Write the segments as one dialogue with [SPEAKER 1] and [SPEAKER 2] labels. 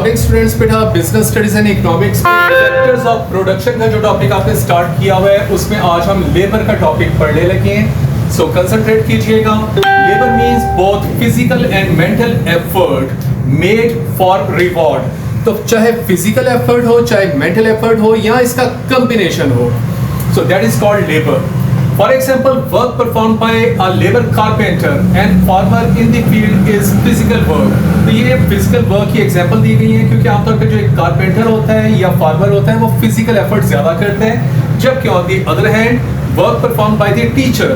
[SPEAKER 1] Morning students, बेटा business studies and economics factors of production का जो टॉपिक आपने स्टार्ट किया हुआ है उसमें आज हम लेबर का टॉपिक पढ़ने लगे हैं। सो कंसंट्रेट कीजिएगा। Labour means both physical and mental effort made for reward. तो चाहे फिजिकल एफर्ट हो, चाहे मेंटल एफर्ट हो, या इसका कॉम्बिनेशन हो, so that is called labour. For example, work performed by a labor carpenter and farmer in the field is physical work। तो ये physical work की example दी गई है क्योंकि आमतौर पे जो एक कारपेंटर होता है या फार्मर होता है वो physical effort ज़्यादा करते हैं, जबकि on the other hand work performed by the teacher,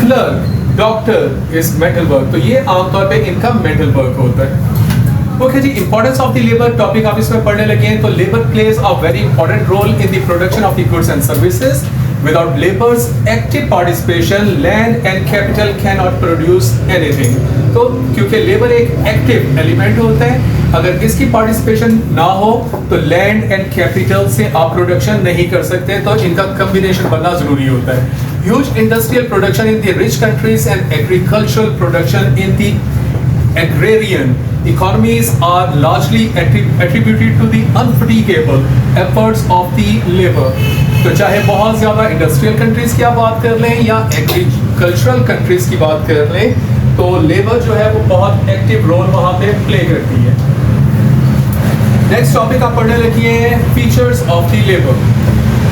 [SPEAKER 1] clerk, doctor is mental work। तो ये आमतौर पे इनका mental work होता है। ओके जी, importance of the labour topic आप इसमें पढ़ने लगे हैं। तो labour plays a very important role in the production of the goods and services. Without labor's active participation, land and capital cannot produce anything। तो क्योंकि लेबर एक एक्टिव एलिमेंट होता है, अगर इसकी पार्टिसिपेशन ना हो तो लैंड एंड कैपिटल से आप प्रोडक्शन नहीं कर सकते, तो इनका कॉम्बिनेशन बनना जरूरी होता है। Huge industrial production in the rich countries and agricultural production in the agrarian economies are largely attributed to the unfatigable efforts of the labor। तो चाहे बहुत ज़्यादा इंडस्ट्रियल कंट्रीज की आप बात कर लें या एग्रीकल्चरल कंट्रीज की बात कर लें, तो लेबर जो है वो बहुत एक्टिव रोल वहाँ पे प्ले करती है। नेक्स्ट टॉपिक आप पढ़ने लगे हैं फीचर्स ऑफ द लेबर।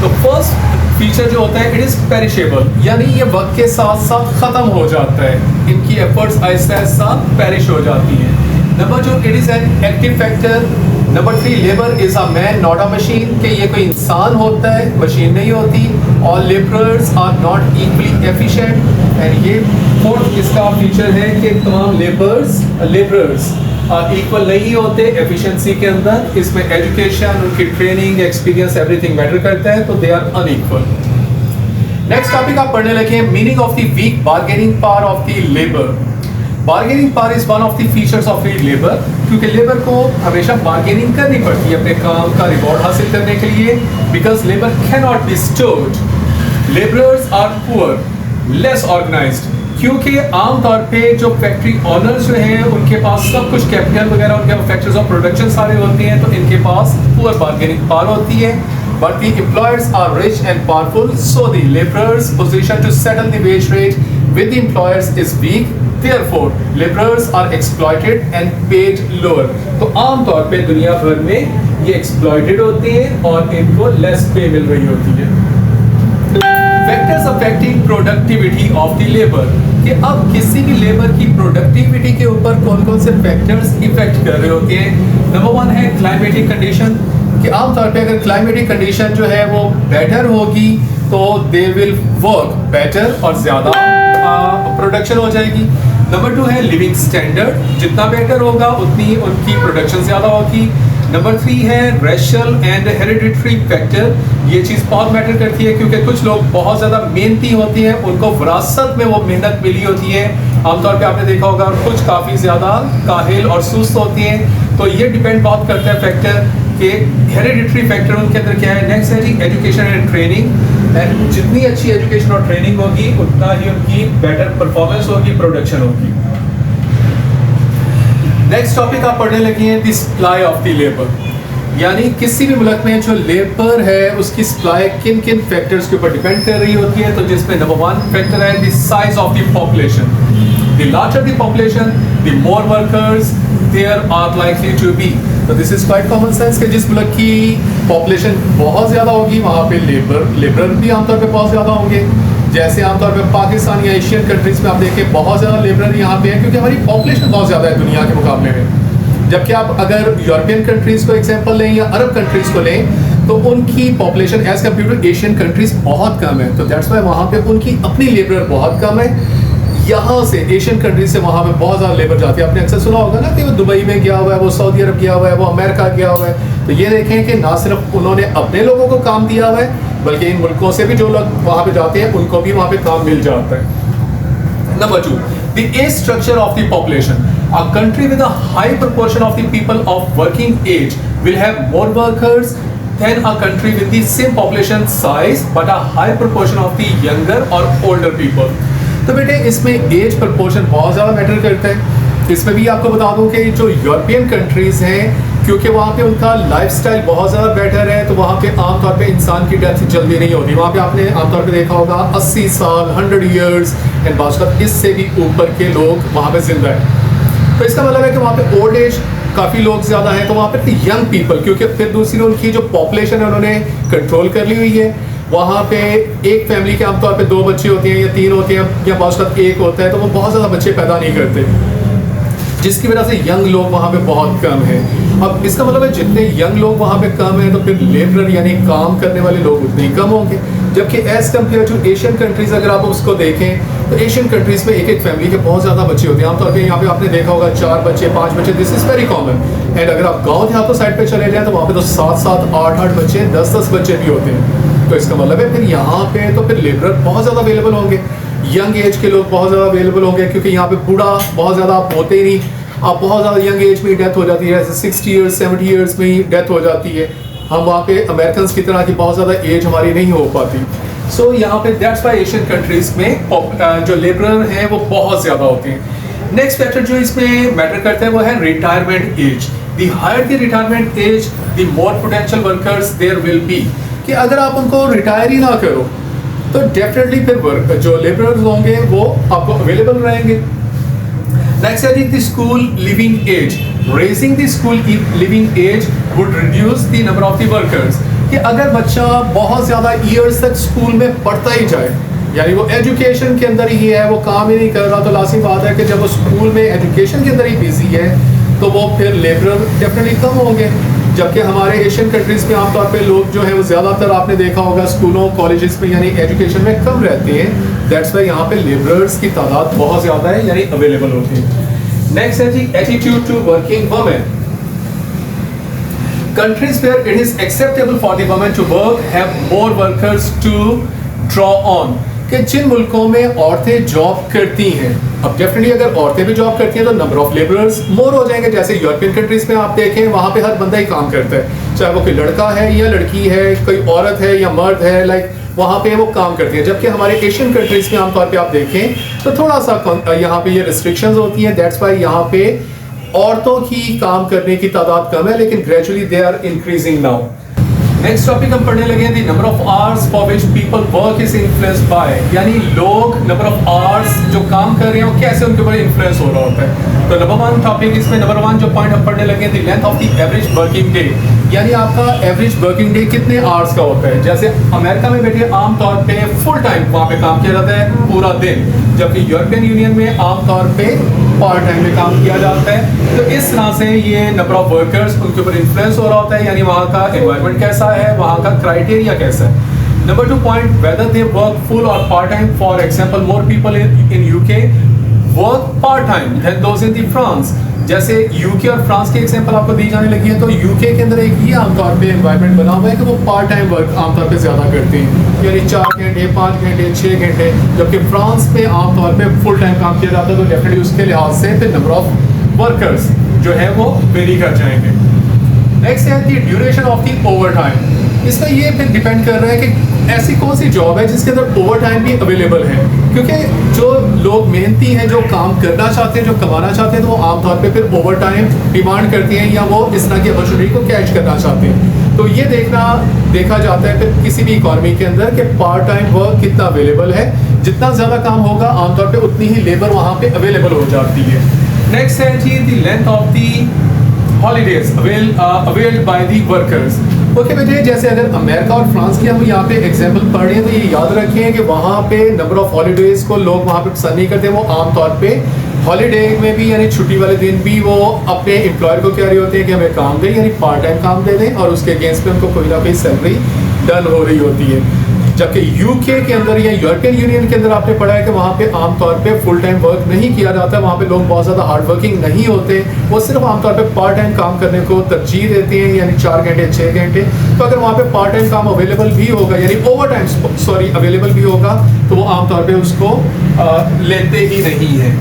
[SPEAKER 1] तो फर्स्ट फीचर जो होता है इट इज पेरिशेबल, यानी ये वक्त के साथ साथ खत्म हो जाता है, इनकी एफर्ट्स आहिस्ता आहिस्ता पेरिश हो जाती हैं। Number 2, it is an active factor. Number 3, labour is a man not a machine, कि ये कोई इंसान होता है, मशीन नहीं होती। All labourers are not equally efficient. And ये फोर्थ इसका फीचर है कि तमाम लेबरर्स इक्वल नहीं होते एफिशिएंसी के अंदर। इसमें एजुकेशन, उनकी ट्रेनिंग, एक्सपीरियंस, एवरीथिंग मैटर करता है, तो they are unequal. Next topic आप पढ़ने लगे हैं meaning of the weak bargaining power of the labour. Bargaining power is one of the features of the labour, क्योंकि लेबर को हमेशा बार्गेनिंग करनी पड़ती है अपने काम का रिवॉर्ड हासिल करने के लिए, because labour can not be stored. Labourers are poor, less organised, क्योंकि आमतौर पे जो फैक्ट्री ऑनर्स जो हैं उनके पास सब कुछ कैपिटल वगैरह, उनके फैक्टर्स ऑफ प्रोडक्शन सारे होते हैं, तो इनके पास पुअर बार्गेनिंग पावर होती है। But the employers are rich and powerful, so the labourers position to settle the wage rate with the employers is weak, therefore laborers are exploited and paid lower। तो आमतौर पे दुनिया भर में ये exploited होते हैं और इनको लेस पे मिल रही होती है। Factors affecting productivity of the labour, कि अब किसी भी लेबर की प्रोडक्टिविटी के ऊपर कौन कौन से फैक्टर्स इफेक्ट कर रहे होते हैं। नंबर 1 है क्लाइमेटिक कंडीशन, कि आमतौर पे अगर क्लाइमेटिक कंडीशन जो है वो बेटर होगी तो दे विल वर्क बेटर और ज़्यादा प्रोडक्शन हो जाएगी। नंबर 2 है लिविंग स्टैंडर्ड, जितना बेटर होगा उतनी उनकी प्रोडक्शन ज़्यादा होगी। नंबर 3 है रेशियल एंड हेरिडिटरी फैक्टर, ये चीज़ बहुत मैटर करती है क्योंकि कुछ लोग बहुत ज़्यादा मेहनती होती हैं, उनको विरासत में वो मेहनत मिली होती है। आमतौर पे आपने देखा होगा कुछ काफ़ी ज़्यादा काहिल और सुस्त होती हैं, तो ये डिपेंड बहुत करता है फैक्टर कि हेरिडिटरी फैक्टर उनके अंदर क्या है। नेक्स्ट है जी एजुकेशन एंड ट्रेनिंग, एंड जितनी अच्छी एजुकेशन और ट्रेनिंग होगी उतना ही उनकी बेटर परफॉर्मेंस होगी, प्रोडक्शन होगी। नेक्स्ट टॉपिक आप पढ़ने लगे हैं the supply of the labour, यानी किसी भी मुल्क में जो लेबर है उसकी सप्लाई किन किन फैक्टर्स के ऊपर डिपेंड कर रही होती है। तो जिसमें नंबर 1 फैक्टर है the size of the population. The larger the population, the more workers there are likely to be. तो this is quite common sense कि जिस मुल्क की पॉपुलेशन बहुत ज़्यादा होगी वहाँ पे लेबर भी आमतौर पे बहुत ज़्यादा होंगे। जैसे आमतौर पे पाकिस्तान या एशियन कंट्रीज़ में आप देखें बहुत ज़्यादा लेबर यहाँ पे है, क्योंकि हमारी पॉपुलेशन बहुत ज़्यादा है दुनिया के मुकाबले में। जबकि आप अगर यूरोपियन कंट्रीज़ को एग्जांपल लें या अरब कंट्रीज़ को लें तो उनकी population as compare to Asian countries बहुत कम है, तो दैट्स वाई वहाँ पे उनकी अपनी लेबर बहुत कम है। यहाँ से एशियन कंट्रीज से वहाँ पे बहुत ज़्यादा लेबर जाती है। आपने अक्सर सुना होगा ना कि वो दुबई में गया हुआ है, वो सऊदी अरब गया हुआ है, वो अमेरिका गया हुआ है। तो ये देखें कि ना सिर्फ उन्होंने अपने लोगों को काम दिया हुआ है, बल्कि इन मुल्कों से भी जो लोग वहाँ पे जाते हैं उनको भी वहाँ पे काम मिल जाता है। Number 2, the age structure of the population. A country with a high proportion of the people of working age will have more workers than a country with the same population size but a high proportion of the younger or older people। तो बेटे इसमें as proportion बहुत ज़्यादा matter करता है। इसमें भी आपको बता दूं कि जो यूरोपियन कंट्रीज़ हैं क्योंकि वहाँ पे उनका लाइफस्टाइल बहुत ज़्यादा बेटर है, तो वहाँ पे आमतौर पे इंसान की डेथ जल्दी नहीं होती। वहाँ पे आपने आमतौर पे देखा होगा 80 साल 100 ईयर्स एंड बाज़ इससे भी ऊपर के लोग वहाँ पे जिंदा है। तो इसका मतलब है कि वहाँ पे ओल्ड एज काफ़ी लोग ज़्यादा हैं, तो वहाँ पे यंग पीपल, क्योंकि फिर दूसरी उनकी जो पॉपुलेशन है उन्होंने कंट्रोल कर ली हुई है। वहाँ पे एक फैमिली के आमतौर पे 2 बच्चे होते हैं या 3 होते हैं या बाज़ एक होता है, तो वो बहुत ज़्यादा बच्चे पैदा नहीं करते, जिसकी वजह से यंग लोग वहाँ पे बहुत कम हैं। अब इसका मतलब है जितने यंग लोग वहाँ पे कम हैं, तो फिर लेबरर यानी काम करने वाले लोग उतने ही कम होंगे। जबकि as compare to Asian countries अगर आप उसको देखें, तो एशियन कंट्रीज़ में एक एक फैमिली के बहुत ज़्यादा बच्चे होते हैं। आमतौर पर यहाँ पे आपने देखा होगा 4 बच्चे 5 बच्चे, this is very common. And अगर आप गाँव देहातों साइड पर चले जाएँ तो वहाँ पे तो 7-7 8-8 बच्चे 10-10 बच्चे भी होते हैं। तो इसका मतलब है फिर यहाँ पे तो फिर लेबरर बहुत ज़्यादा अवेलेबल होंगे, यंग एज के लोग बहुत ज़्यादा अवेलेबल होंगे, क्योंकि यहाँ पे बूढ़ा बहुत ज़्यादा आप होते ही नहीं, आप बहुत ज़्यादा यंग एज में डेथ हो जाती है, जैसे 60 ईयर्स 70 ईयर्स में ही डेथ हो जाती है। हम वहाँ पे अमेरिकन की तरह की बहुत ज़्यादा एज हमारी नहीं हो पाती। सो यहाँ पे दैट्स वाई एशियन कंट्रीज़ में जो लेबरर हैं वो बहुत ज़्यादा होते हैं। नेक्स्ट फैक्टर जो इसमें मैटर करता है वो है retirement age. The higher the retirement age the more potential workers there will be, कि अगर आप उनको रिटायर ही ना करो तो डेफिनेटली फिर जो लेबरर्स होंगे वो आपको अवेलेबल रहेंगे। Next है the school living age. Raising the school living age would reduce the number of the workers. कि अगर बच्चा बहुत ज़्यादा ईयर्स तक स्कूल में पढ़ता ही जाए, यानी वो एजुकेशन के अंदर ही है, वो काम ही नहीं कर रहा, तो लाज़िम बात है कि जब वो स्कूल में एजुकेशन के अंदर ही बिजी है तो वो फिर लेबरर डेफिनेटली कम होंगे। जबकि हमारे एशियन कंट्रीज़ में आमतौर पे लोग जो है वो ज़्यादातर आपने देखा होगा स्कूलों कॉलेजेस में यानी एजुकेशन में कम रहते हैं। दैट्स वाई यहाँ पे लेबरर्स की तादाद बहुत ज़्यादा है, यानी अवेलेबल होती है। नेक्स्ट है जी attitude to working women. Countries where it is acceptable for the women to work have more workers to draw on. कि जिन मुल्कों में औरतें जॉब करती हैं, अब डेफिनेटली अगर औरतें भी जॉब करती हैं तो नंबर ऑफ लेबरर्स मोर हो जाएंगे। जैसे यूरोपियन कंट्रीज में आप देखें वहाँ पे हर बंदा ही काम करता है, चाहे वो कोई लड़का है या लड़की है, कोई औरत है या मर्द है, लाइक वहाँ पे वो काम करती हैं। जबकि हमारे एशियन कंट्रीज में आमतौर पे आप देखें तो थोड़ा सा यहाँ पे ये रिस्ट्रिक्शंस होती हैं। दैट्स वाई यहाँ पे औरतों की काम करने की तादाद कम है, लेकिन gradually they are increasing now. Next topic हम पढ़ने लगे the number of hours for which people work is influenced by, यानी लोग नंबर ऑफ आवर्स जो काम कर रहे हैं वो कैसे उनके ऊपर इन्फ्लुएंस हो रहा होता है। तो नंबर 1 टॉपिक इसमें नंबर 1 जो पॉइंट हम पढ़ने लगे the length of the average working day, यानी आपका एवरेज वर्किंग डे कितने आवर्स का होता है। जैसे अमेरिका में बैठे आमतौर पे फुल टाइम वहाँ पे काम किया जाता है पूरा दिन, जबकि यूरोपियन यूनियन में आमतौर पे पार्ट टाइम में काम किया जाता है। तो इस तरह से ये नंबर ऑफ वर्कर्स उनके ऊपर इन्फ्लुएंस हो रहा होता है, यानी वहाँ का एनवायरनमेंट कैसा है, वहाँ का क्राइटेरिया कैसा है। Number 2 point whether they work full और part time. For example more people in UK work part time than those in the France. जैसे यूके और फ्रांस की एग्जांपल आपको दी जाने लगी है, तो यूके के अंदर एक ही आमतौर पे एनवायरनमेंट बना हुआ है कि वो पार्ट टाइम वर्क आमतौर पे ज़्यादा करते हैं, यानी 4 घंटे 5 घंटे 6 घंटे, जबकि फ्रांस में आमतौर पे फुल टाइम काम किया जाता है। तो डेफिनेटली उसके लिहाज से फिर नंबर ऑफ वर्कर्स जो है वो वेरी कर जाएंगे। नेक्स्ट है the duration of the over time. इसका ये फिर डिपेंड कर रहा है कि ऐसी कौन सी जॉब है जिसके अंदर ओवर टाइम भी अवेलेबल है, क्योंकि जो लोग मेहनती हैं, जो काम करना चाहते हैं, जो कमाना चाहते हैं, तो वो आमतौर पे फिर ओवर टाइम डिमांड करते हैं या वो इस तरह की अपॉर्चुनिटी को कैच करना चाहते हैं। तो ये देखा जाता है फिर किसी भी इकॉनमी के अंदर कि पार्ट टाइम वर्क कितना अवेलेबल है। जितना ज़्यादा काम होगा आमतौर पर उतनी ही लेबर वहाँ पर अवेलेबल हो जाती है। नेक्स्ट है जी the length of the holidays availed by the workers. Okay बेटे, जैसे अगर अमेरिका और फ्रांस की हम यहाँ पे एग्जांपल पढ़ रहे हैं तो ये याद रखें कि वहाँ पे नंबर ऑफ हॉलीडेज को लोग वहाँ पे पसंद नहीं करते। वो आमतौर पे हॉलीडे में भी यानी छुट्टी वाले दिन भी वो अपने एम्प्लॉयर को कह रहे होते हैं कि हमें काम दें, यानी पार्ट टाइम काम दे दें, और उसके अगेंस्ट पे उनको कोई ना कोई सैलरी डन हो रही होती है। जबकि यूके के अंदर या यूरोपियन यूनियन के अंदर आपने पढ़ा है कि वहाँ पे आमतौर पे फुल टाइम वर्क नहीं किया जाता। वहाँ पे लोग बहुत ज़्यादा हार्ड वर्किंग नहीं होते, वो सिर्फ आमतौर पे पार्ट टाइम काम करने को तरजीह देते हैं, यानी 4 घंटे 6 घंटे। तो अगर वहाँ पे पार्ट टाइम काम अवेलेबल भी होगा, यानी ओवर टाइम अवेलेबल भी होगा, तो वो आमतौर पर उसको लेते ही नहीं है।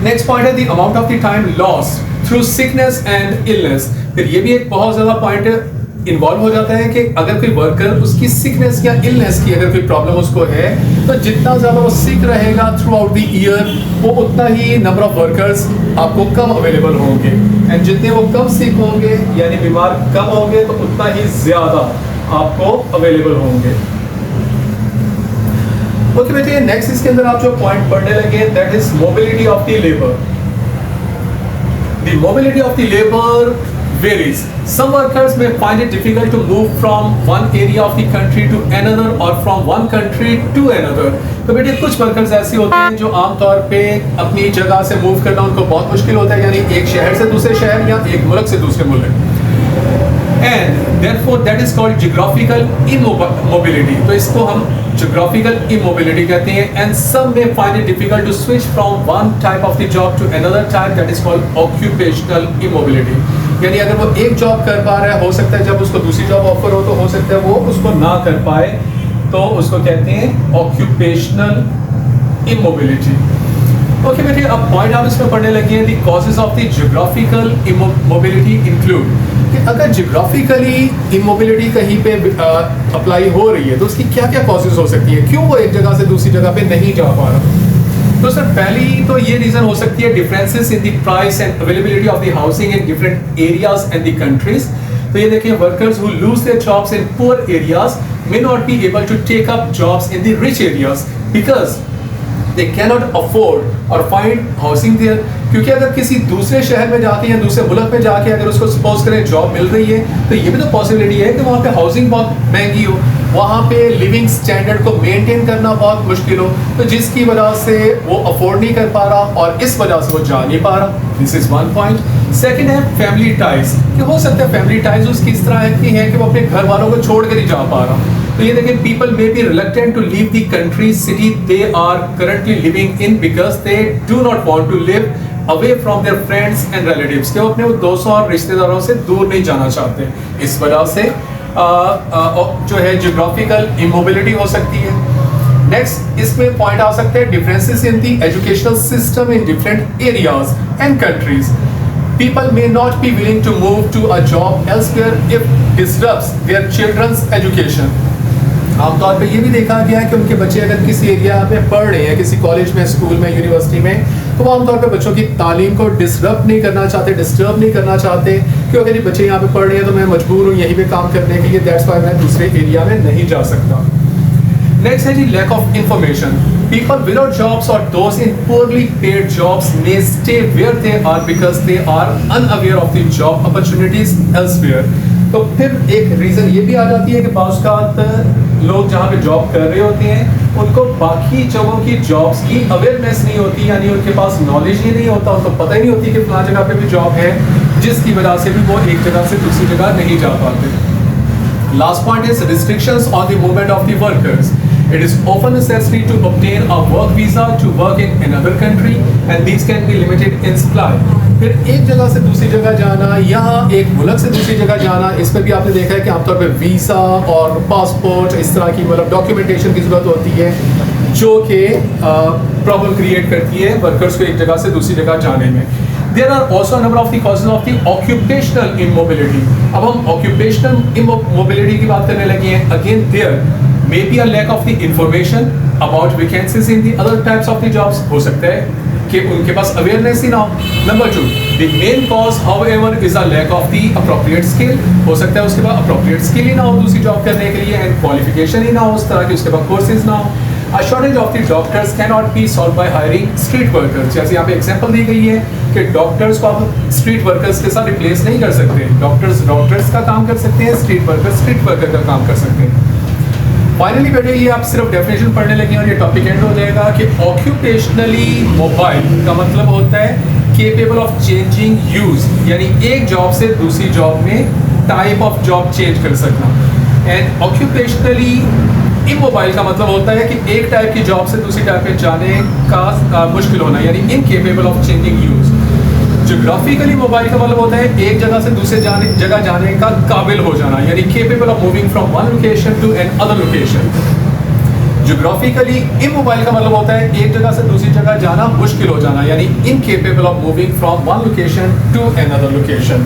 [SPEAKER 1] नेक्स्ट पॉइंट है the amount of the time loss through sickness and illness. फिर ये भी एक बहुत ज़्यादा पॉइंट है इन्वॉल्व हो जाता है कि अगर कोई वर्कर उसकी सिकनेस या इलनेस की अगर कोई प्रॉब्लम उसको है, तो जितना ज़्यादा वो सिक रहेगा थ्रू आउट द ईयर, वो उतना ही नंबर ऑफ वर्कर्स आपको कम अवेलेबल होंगे। एंड जितने वो कम सिक होंगे यानी बीमार कम होंगे, तो उतना ही ज़्यादा आपको अवेलेबल होंगे। ओके बेटे, नेक्स्ट इसके अंदर आप जो पॉइंट पढ़ने लगे, that is mobility of the labour. The mobility of the labour varies. Some workers may find it difficult to move from one area of the country to another or from one country to another. तो बेटे कुछ workers ऐसे होते हैं जो आमतौर पे अपनी जगह से मूव करना उनको बहुत मुश्किल होता है, यानी एक शहर से दूसरे शहर या एक मुल्क से दूसरे मुल्क। And therefore that is called geographical immobility. तो इसको हम geographical immobility कहते हैं। And some may find it difficult to switch from one type of the job to another type, that is called occupational immobility. यानी अगर वो एक job कर पा रहा है, हो सकता है जब उसको दूसरी जॉब ऑफर हो तो हो सकता है वो उसको ना कर पाए, तो उसको कहते हैं ऑक्यूपेशनल इमोबिलिटी। ओके बेटे, अब पॉइंट आप इसमें पढ़ने लगे हैं, the causes of the geographical immobility include, कि अगर जियोग्राफिकली इमोबिलिटी कहीं पे अप्लाई हो रही है तो उसकी क्या क्या कॉजेज हो सकती है, क्यों वो एक जगह से दूसरी जगह पे नहीं जा पा रहा। तो सर पहली तो ये रीजन हो सकती है differences in the price and availability of the housing in different areas and the countries. तो ये देखिए, workers who lose their jobs in poor areas may not be able to take up jobs in the rich areas because they cannot afford or find housing there। क्योंकि अगर किसी दूसरे शहर में जाके या दूसरे मुल्क में जाके अगर उसको सपोज करें जॉब मिल रही है, तो ये भी तो पॉसिबिलिटी है कि वहाँ पे हाउसिंग बहुत महंगी हो, वहाँ पे लिविंग स्टैंडर्ड को मेंटेन करना बहुत मुश्किल हो, तो जिसकी वजह से वो अफोर्ड नहीं कर पा रहा और इस वजह से वो जा नहीं पा रहा। This is one point. Second है फैमिली टाइज, कि हो सकता है फैमिली टाइज उसकी इस तरह की है कि वो अपने घर वालों को छोड़ कर ही जा पा रहा। तो ये देखिए, people may be reluctant to leave the country city they are currently living in because they do not want to live away from their friends and relatives, के वो अपने दोस्तों और रिश्तेदारों से दूर नहीं जाना चाहते। इस वजह से जो है जियोग्राफिकल इमोबिलिटी हो सकती है। नेक्स्ट इसमें पॉइंट आ सकते हैं differences in the educational system in different areas and countries. People may not be willing to move to a job elsewhere if disrupts their children's education। आमतौर पे ये भी देखा गया है कि उनके बच्चे अगर किसी एरिया में पढ़ रहे हैं, किसी कॉलेज में, स्कूल में, यूनिवर्सिटी में, तो वो आमतौर पे बच्चों की तालीम को डिस्टर्ब नहीं करना चाहते, डिस्टर्ब नहीं करना चाहते कि अगर ये बच्चे यहाँ पे पढ़ रहे हैं तो मैं मजबूर हूँ यहीं पे काम करने के लिए, दैट्स व्हाई मैं दूसरे एरिया में नहीं जा सकता। नेक्स्ट है जी lack of information. People without jobs or those in poorly paid jobs may stay where they are because they are unaware of the job opportunities elsewhere। तो फिर एक रीजन ये भी आ जाती है कि बाज़ लोग जहाँ पे जॉब कर रहे होते हैं उनको बाकी जगहों की जॉब्स की अवेयरनेस नहीं होती, यानी उनके पास नॉलेज ही नहीं होता, उनको पता ही नहीं होती कि फलां जगह पे भी जॉब है, जिसकी वजह से भी वो एक जगह से दूसरी जगह नहीं जा पाते। Last point is restrictions on the movement of the workers। It is often necessary to obtain a work visa to work in another country and these can be limited in supply। फिर एक जगह से दूसरी जगह जाना या एक मुल्क से दूसरी जगह जाना, इस पर भी आपने देखा है कि आमतौर पे वीज़ा और पासपोर्ट इस तरह की मतलब डॉक्यूमेंटेशन की ज़रूरत होती है, जो कि प्रॉब्लम क्रिएट करती है वर्कर्स को एक जगह से दूसरी जगह जाने में। There are also a number of the causes of the occupational immobility। अब हम occupational immobility की बात करने लगे हैं। Again there may be a lack of the information about vacancies in the other types of the jobs। हो सकता है कि उनके पास awareness ही ना हो। Number 2, the main cause however is a lack of the appropriate skill। हो सकता है उसके पास appropriate skill ही ना हो दूसरी जॉब करने के लिए, and qualification ही ना हो उस तरह की, उसके पास courses ना हो। A shortage of the doctors cannot be solved by hiring street workers। जैसे यहाँ पे एग्जांपल दी गई है कि डॉक्टर्स को आप स्ट्रीट वर्कर्स के साथ रिप्लेस नहीं कर सकते। डॉक्टर्स का काम कर सकते हैं, स्ट्रीट वर्कर का काम कर सकते हैं। फाइनली बेटे ये आप सिर्फ डेफिनेशन पढ़ने लगे और ये टॉपिक एंड हो जाएगा कि ऑक्यूपेशनली मोबाइल का मतलब होता है केपेबल ऑफ चेंजिंग यूज, यानी एक जॉब से दूसरी जॉब में टाइप ऑफ जॉब चेंज कर सकना। एंड ऑक्यूपेशनली इमोबाइल का मतलब होता है कि एक टाइप की जॉब से दूसरी टाइप पे जाने का मुश्किल होना, यानी incapable of changing use. Geographically mobile का मतलब होता है एक जगह से दूसरे जगह जाने का काबिल हो जाना, यानी capable of moving from one location to another location. Geographically immobile का मतलब होता है एक जगह से दूसरी जगह जाना मुश्किल हो जाना, यानी incapable of moving from one location to another location.